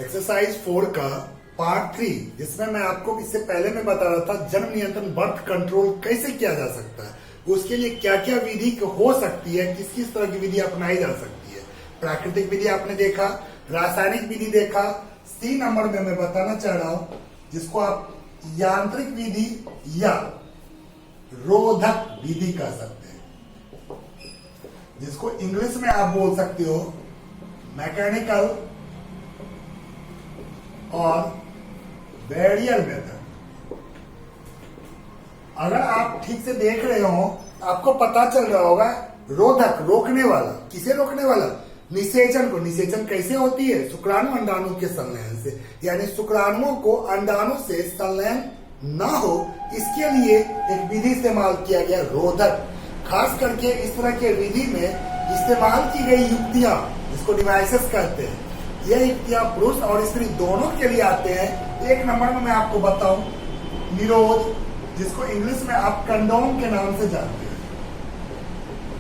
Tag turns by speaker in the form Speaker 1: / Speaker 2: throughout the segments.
Speaker 1: Exercise 4 का part 3, जिसमें मैं आपको इससे पहले मैं बता रहा था जन्म नियंत्रण बर्थ कंट्रोल कैसे किया जा सकता है, उसके लिए क्या क्या विधि हो सकती है, किस किस तरह की विधि अपनाई जा सकती है। प्राकृतिक विधि आपने देखा, रासायनिक विधि देखा। 3 नंबर में मैं बताना चाह रहा हूं जिसको आप यांत्रिक विधि या रोधक विधि कह सकते हैं, जिसको इंग्लिश में आप बोल सकते हो मैकेनिकल और बैरियर मेथड। अगर आप ठीक से देख रहे हो आपको पता चल रहा होगा रोधक रोकने वाला, किसे रोकने वाला? निषेचन को। निषेचन कैसे होती है? शुक्राणु अंडाणु के संलयन से, यानी शुक्राणुओं को अंडाणु से संलयन ना हो इसके लिए एक विधि इस्तेमाल किया गया, रोधक। खास करके इस तरह के विधि में इस्तेमाल की गई युक्तियां, जिसको डिवाइसेस कहते हैं, यह युक्तियां पुरुष और स्त्री दोनों के लिए आते हैं। 1 नंबर में मैं आपको बताऊं निरोध, जिसको इंग्लिश में आप कंडोम के नाम से जानते हैं।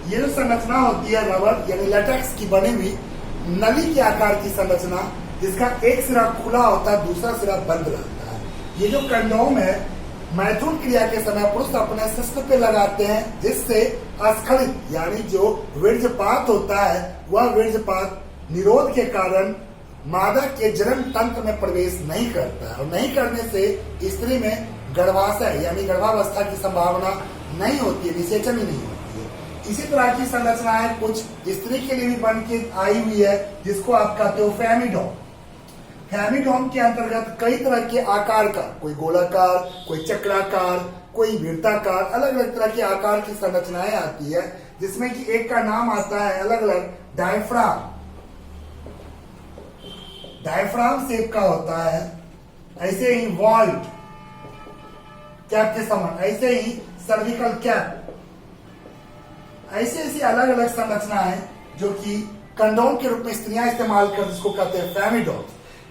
Speaker 1: ये जो संरचना होती है रबर यानी लेटेक्स की बनी हुई नली के आकार की संरचना, जिसका एक सिरा खुला होता है, दूसरा सिरा बंद रहता है। ये जो कंडोम है मैथुन क्रिया के समय पुरुष अपने शिश्न पे लगाते हैं, जिससे अस्खलित यानी जो वीर्यपात होता है वह वीर्यपात निरोध के कारण मादा के जनन तंत्र में प्रवेश नहीं करता है, और नहीं करने से स्त्री में गर्भाशय यानी गर्भावस्था की संभावना नहीं होती है, निषेचन ही नहीं होती है। इसी तरह की संरचनाएं कुछ स्त्री के लिए भी बन के आई हुई है, जिसको आप कहते हो फेमिडोम। फेमिडोम के अंतर्गत कई तरह के आकार का, कोई गोलाकार, कोई चक्राकार, कोई वृत्ताकार, अलग अलग तरह के आकार की संरचनाएं आती है, जिसमें कि एक का नाम आता है अलग अलग डायफ्राम। डायफ्राम शेप का होता है, ऐसे ही वॉल्ट कैप के समान, ऐसे ही सर्विकल कैप, ऐसे ऐसी अलग अलग संरचनाएं जो कि कंडोम के रूप में स्त्रियां इस्तेमाल कर, जिसको कहते हैं फेमिडोम।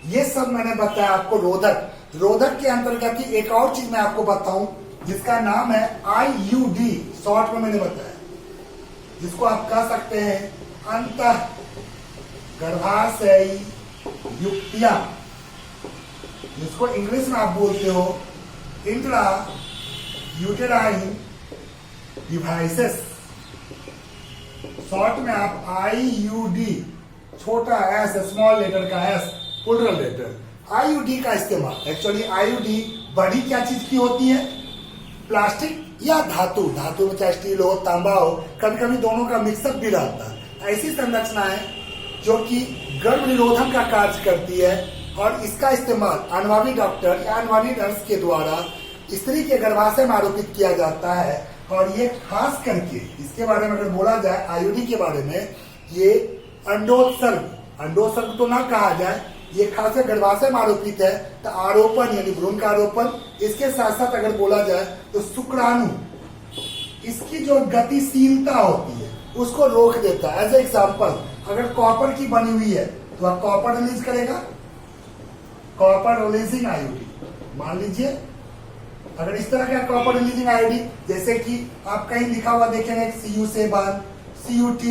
Speaker 1: ये सब मैंने बताया आपको रोधक। रोधक के अंतर्गत ही एक और चीज मैं आपको बताऊं जिसका नाम है IUD, शॉर्ट में मैंने बताया, जिसको आप कह सकते हैं अंतः गर्भाशयी युक्तियां, जिसको इंग्लिश में आप बोलते हो इंट्रा यूटेराइन डिवाइसेस। शॉर्ट में आप IUD, छोटा s, स्मॉल लेटर का s, प्लूरल लेटर, IUD का इस्तेमाल। एक्चुअली IUD बड़ी क्या चीज की होती है? प्लास्टिक या धातु। धातु में चाहे स्टील हो, तांबा हो, कभी कभी दोनों का मिक्सअप भी रहता है। ऐसी संरचनाएं जो कि गर्भ निरोधन का कार्य करती है, और इसका इस्तेमाल अनुभवी डॉक्टर या अनुभवी नर्स के द्वारा स्त्री के गर्भाशय में आरोपित किया जाता है। और ये खास करके इसके बारे में अगर बोला जाए IUD के बारे में, ये अंडोत्सर्ग तो ना कहा जाए, ये खास गर्भाशय में आरोपित है, तो आरोपण यानी भ्रूण का आरोपण। इसके साथ साथ अगर बोला जाए तो शुक्राणु, इसकी जो गतिशीलता होती है उसको रोक देता है। एज एग्जाम्पल, अगर कॉपर की बनी हुई है तो आप कॉपर रिलीज करेगा, कॉपर रिलीजिंग IUD। मान लीजिए अगर इस तरह का कॉपर रिलीजिंग IUD, जैसे कि आप कहीं लिखा हुआ देखेंगे CU7, CUT,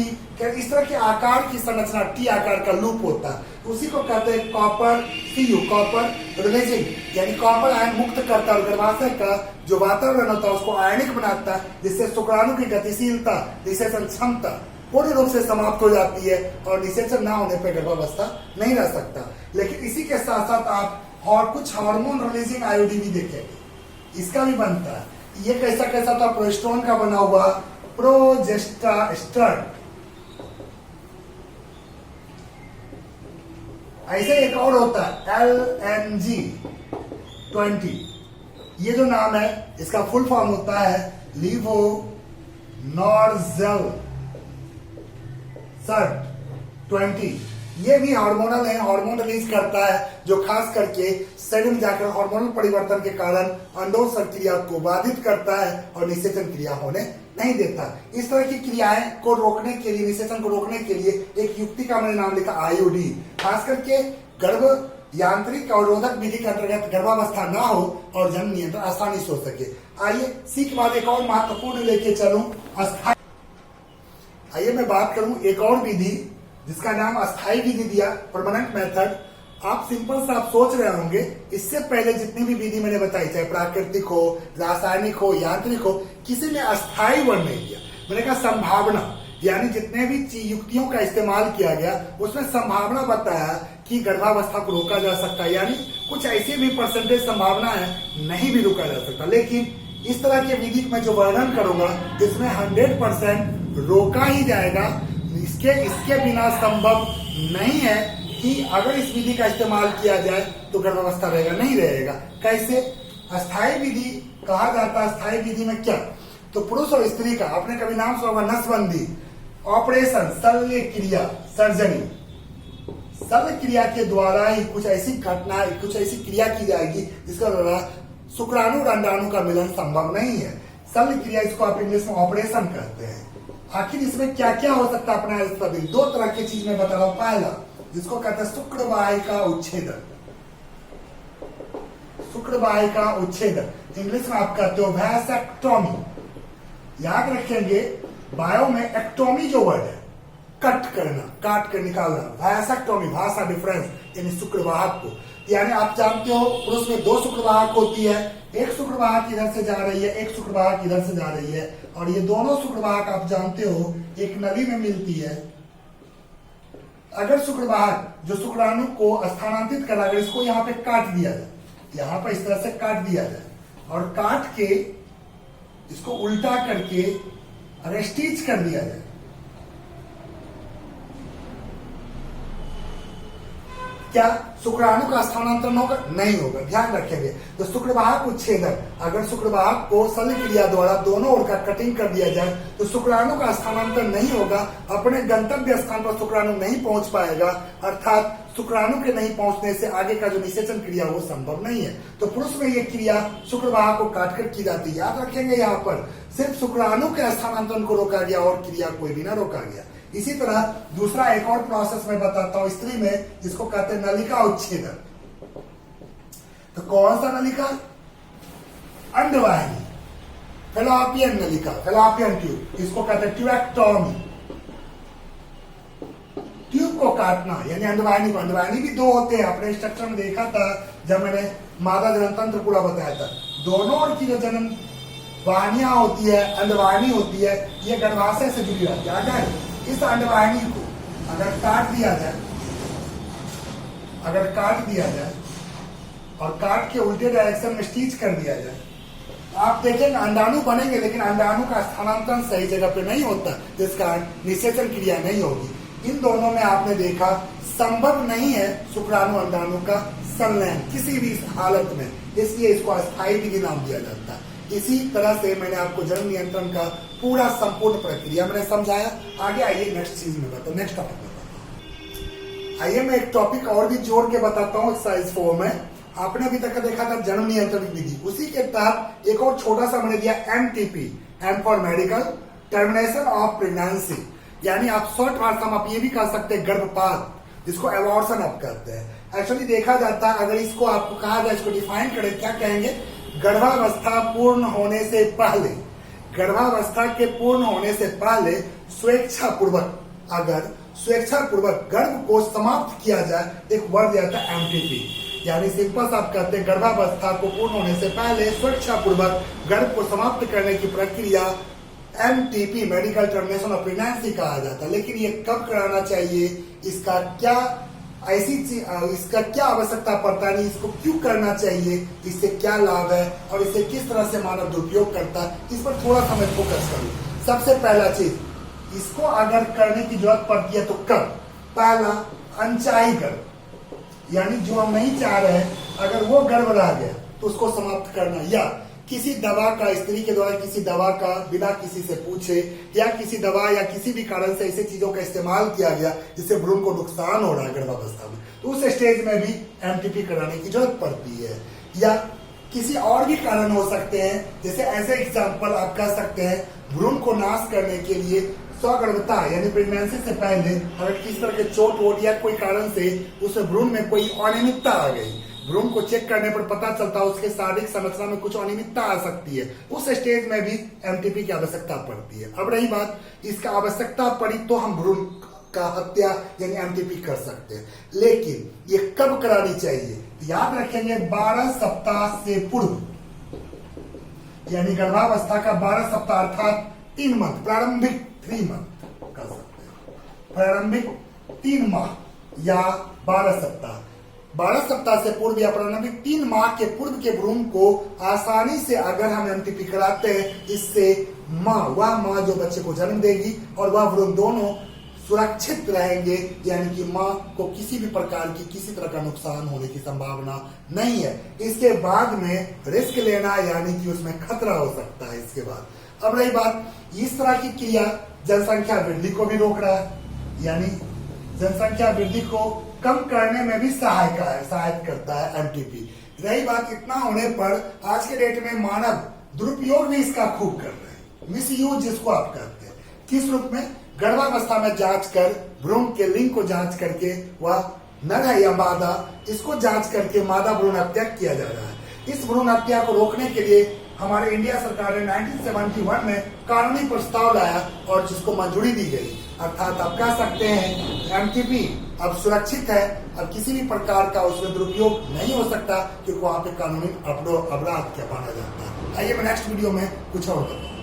Speaker 1: इस तरह के आकार की संरचना, T आकार का लूप होता है, उसी को कहते हैं कॉपर CU, कॉपर रिलीजिंग, यानी कॉपर आयन मुक्त करता है। गर्भाशय का जो वातावरण होता है उसको आयनिक बनाता है, जिससे शुक्राणु की गतिशीलता, निषेचन क्षमता पूर्ण रूप से समाप्त हो जाती है, और निषेचन ना होने पर गर्भावस्था नहीं रह सकता। लेकिन इसी के साथ साथ आप और कुछ हार्मोन रिलीजिंग IUD भी देखेंगे, इसका भी बनता है। ये कैसा था? प्रोजेस्टेरोन का बना हुआ प्रोजेस्टेरोन। ऐसे एक और होता है LNG-20। ये जो नाम है इसका फुल फॉर्म होता है लीवो नॉर्जेल सर्ट 20। ये भी हार्मोनल है, हार्मोन रिलीज करता है, जो खास करके शरीर में जाकर हार्मोनल परिवर्तन के कारण अंडोत्सर्ग क्रिया को बाधित करता है और निषेचन क्रिया होने नहीं देता। इस तरह की क्रियाएं को रोकने के लिए, निषेचन को रोकने के लिए एक युक्ति का मैंने नाम लिखा IUD। खास करके गर्भ यांत्रिक और रोधक विधि के अंतर्गत गर्भावस्था ना हो और जन्म नियंत्रण आसानी से हो सके। आइए इसी के बाद एक और महत्वपूर्ण लेके चलूं अस्थायी। आइए मैं बात करूं एक और विधि जिसका नाम अस्थायी विधि दिया, परमानेंट मेथड, आप सिंपल सा आप सोच रहे होंगे, इससे पहले जितनी भी विधि मैंने बताई, चाहे प्राकृतिक हो, रासायनिक हो, यांत्रिक हो, किसी ने अस्थायी वर्ण नहीं किया। मैंने कहा संभावना, यानी जितने भी युक्तियों का इस्तेमाल किया गया उसमें संभावना बताया कि गर्भावस्था को रोका जा सकता है, यानी कुछ ऐसी भी परसेंटेज संभावना है नहीं भी रोका जा सकता। लेकिन इस तरह के विधि में जो वर्णन करूंगा इसमें 100% रोका ही जाएगा। इसके बिना संभव नहीं है कि अगर इस विधि का इस्तेमाल किया जाए तो गर्भावस्था रहेगा, नहीं रहेगा। कैसे? अस्थायी विधि कहा जाता है। अस्थायी विधि में क्या? तो पुरुष और स्त्री का आपने कभी नाम सुना होगा, नसबंदी, ऑपरेशन, शल्य क्रिया, सर्जरी। शल्य क्रिया के द्वारा ही कुछ ऐसी घटना, कुछ ऐसी क्रिया की जाएगी जिसका द्वारा शुक्राणु और अंडाणु का मिलन संभव नहीं है। शल्य क्रिया, इसको आप इंग्लिश में ऑपरेशन कहते हैं। आखिर इसमें क्या क्या हो सकता है? अपना दो तरह की चीज में बता रहा हूं। पहला, जिसको कहते हैं शुक्रवाहिका उच्छेदन। शुक्रवाहिका उच्छेदन इंग्लिश में आप कहते हो वैसेक्टोमी। याद रखेंगे, बायो में एक्टोमी जो वर्ड है, कट करना, काट कर निकालना, वैसेक्टोमी, भाषा डिफरेंस, यानी शुक्रवाहक को। यानी आप जानते हो पुरुष में 2 शुक्रवाहक होती है, एक शुक्रवाहक इधर से जा रही है, एक शुक्रवाहक इधर से जा रही है, और ये दोनों शुक्रवाहक आप जानते हो एक नली में मिलती है। अगर शुक्रवाहक जो शुक्राणु को स्थानांतरित करा, अगर इसको यहाँ पे काट दिया जाए, यहाँ पर इस तरह से काट दिया जाए और काट के इसको उल्टा करके अगर स्टिच कर दिया जाए, क्या शुक्राणु का स्थानांतरण होगा? नहीं होगा। ध्यान रखेंगे। तो शुक्रवाहक उच्छेदन, अगर शुक्रवाहक को शल्य क्रिया द्वारा दोनों ओर का कटिंग कर दिया जाए तो शुक्राणु का स्थानांतरण नहीं होगा, अपने गंतव्य स्थान पर शुक्राणु नहीं पहुंच पाएगा, अर्थात शुक्राणु के नहीं पहुंचने से आगे का जो निषेचन क्रिया वो संभव नहीं है। तो पुरुष में ये क्रिया शुक्रवाहक को काटकर की जाती है। याद रखेंगे, यहाँ पर सिर्फ शुक्राणु के स्थानांतरण को रोका गया और क्रिया कोई भी ना रोका गया। इसी तरह दूसरा एक और प्रोसेस मैं बताता हूं स्त्री में, जिसको कहते हैं नलिका उच्छेदन। तो कौन सा नलिका? अंडवाहिनी, फेलोपियन नलिका, फेलोपियन ट्यूब, इसको कहते हैं ट्यूबेक्टोमी। ट्यूब को काटना यानी अंडवाहिनी को। अंडवाहिनी भी 2 होते हैं, अपने स्ट्रक्चर में देखा था जब मैंने मादा जनन तंत्र पूरा बताया था। दोनों ओर की जो जनन वाहिनियां होती है, अंडवाहिनी होती है, ये गर्भाशय से जुड़ी रहती है। अगर इस अंडवाहिनी को अगर काट दिया जाए, और काट के उल्टे डायरेक्शन में स्टिच कर दिया जाए, आप देखेंगे अंडाणु बनेंगे, लेकिन अंडाणु का स्थानांतरण सही जगह पे नहीं होता, जिस कारण निषेचन क्रिया नहीं होगी। इन दोनों में आपने देखा संभव नहीं है शुक्राणु अंडाणु का संलयन किसी भी हालत में, इसलिए इसको अस्थायी विधि नाम दिया जाता है। इसी तरह से मैंने आपको जन्म नियंत्रण का पूरा संपूर्ण प्रक्रिया मैंने समझाया। आगे आइए नेक्स्ट चीज में बताओ, नेक्स्ट टॉपिक बताता हूँ। आइए मैं एक टॉपिक और भी जोड़ के बताता हूँ एक्सरसाइज 4 में। आपने अभी तक देखा था जन्म नियंत्रण विधि, उसी के तहत एक और छोटा सा मैंने दिया MTP, M for medical, termination of pregnancy, यानी आप शॉर्ट भाषा में आप ये भी कह सकते हैं गर्भपात, जिसको एबॉर्शन आप कहते हैं। एक्चुअली देखा जाता है, अगर इसको आपको कहा जाए, इसको डिफाइन करें, क्या कहेंगे? गर्भावस्था पूर्ण होने से पहले, गर्भावस्था के पूर्ण होने से पहले स्वेच्छापूर्वक, अगर स्वेच्छापूर्वक गर्भ को समाप्त किया जाए, एक वर्ड दिया था MTP, यानी सिंपल आप कहते हैं गर्भावस्था को पूर्ण होने से पहले स्वेच्छापूर्वक गर्भ को समाप्त करने की प्रक्रिया MTP, medical termination of pregnancy कहा जाता है। लेकिन ये कब कराना चाहिए, इसका क्या इसका क्या आवश्यकता पड़ता है, इसको क्यों करना चाहिए, इससे क्या लाभ है और इसे किस तरह से मानव दुरुपयोग करता है, इस पर थोड़ा सा मैं फोकस करूं। सबसे पहला चीज, इसको अगर करने की जरूरत पड़ती है तो कब? पहला, अनचाही गर्भ, यानी जो हम नहीं चाह रहे हैं, अगर वो गर्भ रह गया तो उसको समाप्त करना, या किसी दवा का, स्त्री के द्वारा किसी दवा का बिना किसी से पूछे, या किसी दवा या किसी भी कारण से ऐसी चीजों का इस्तेमाल किया गया जिससे भ्रूण को नुकसान हो रहा है गर्भावस्था में, तो उस स्टेज में भी MTP कराने की जरूरत पड़ती है। या किसी और भी कारण हो सकते हैं, जैसे ऐसे एग्जाम्पल आप कह सकते हैं, भ्रूण को नाश करने के लिए स्वगर्भता यानी प्रेगनेंसी से पहले अगर किसी तरह के चोट वोट या कोई कारण से उस भ्रूण में कोई अनियमितता आ गई, भ्रूण को चेक करने पर पता चलता है उसके शारीरिक संरचना में कुछ अनियमितता आ सकती है, उस स्टेज में भी MTP की आवश्यकता पड़ती है। अब रही बात, इसका आवश्यकता पड़ी तो हम भ्रूण उसका हत्या यानी एमटीपी कर सकते हैं। लेकिन ये कब करानी चाहिए? याद रखेंगे 12 सप्ताह से पूर्व, यानी गर्भावस्था का 12 सप्ताह अर्थात 3 मंथ, प्रारंभिक 3 मंथ कर सकते हैं, प्रारंभिक 3 माह या 12 सप्ताह। 12 सप्ताह से पूर्व या प्रारंभिक 3 माह के पूर्व के भ्रूण को आसानी से अगर हम एमटीपी कराते हैं, इससे वह माँ जो बच्चे को जन्म देगी और वह भ्रूण दोनों सुरक्षित रहेंगे, यानी कि माँ को किसी भी प्रकार की किसी तरह का नुकसान होने की संभावना नहीं है। इसके बाद में रिस्क लेना यानी कि उसमें खतरा हो सकता है। इसके बाद अब रही बात, इस तरह की क्रिया जनसंख्या वृद्धि को भी रोक रहा है, यानी जनसंख्या वृद्धि को कम करने में भी सहायक करता है एमटीपी। रही बात, इतना होने पर आज के डेट में मानव दुरुपयोग भी इसका खूब कर रहे हैं, मिसयूज जिसको आप कहते हैं। किस रूप में? गर्भावस्था में जांच कर भ्रूण के लिंग को जांच करके वह नर है या मादा, इसको जांच करके मादा भ्रूण हत्या किया जा रहा है। इस भ्रूण हत्या को रोकने के लिए हमारे इंडिया सरकार ने 1971 में कानूनी प्रस्ताव लाया और जिसको मंजूरी दी गई। अर्थात आप कह सकते हैं एमटीपी अब सुरक्षित है, अब किसी भी प्रकार का उसमें दुरुपयोग नहीं हो सकता, क्योंकि वहां पे कानूनी अपराध क्या माना जाता है। आइए मैं नेक्स्ट वीडियो में कुछ और बताऊं।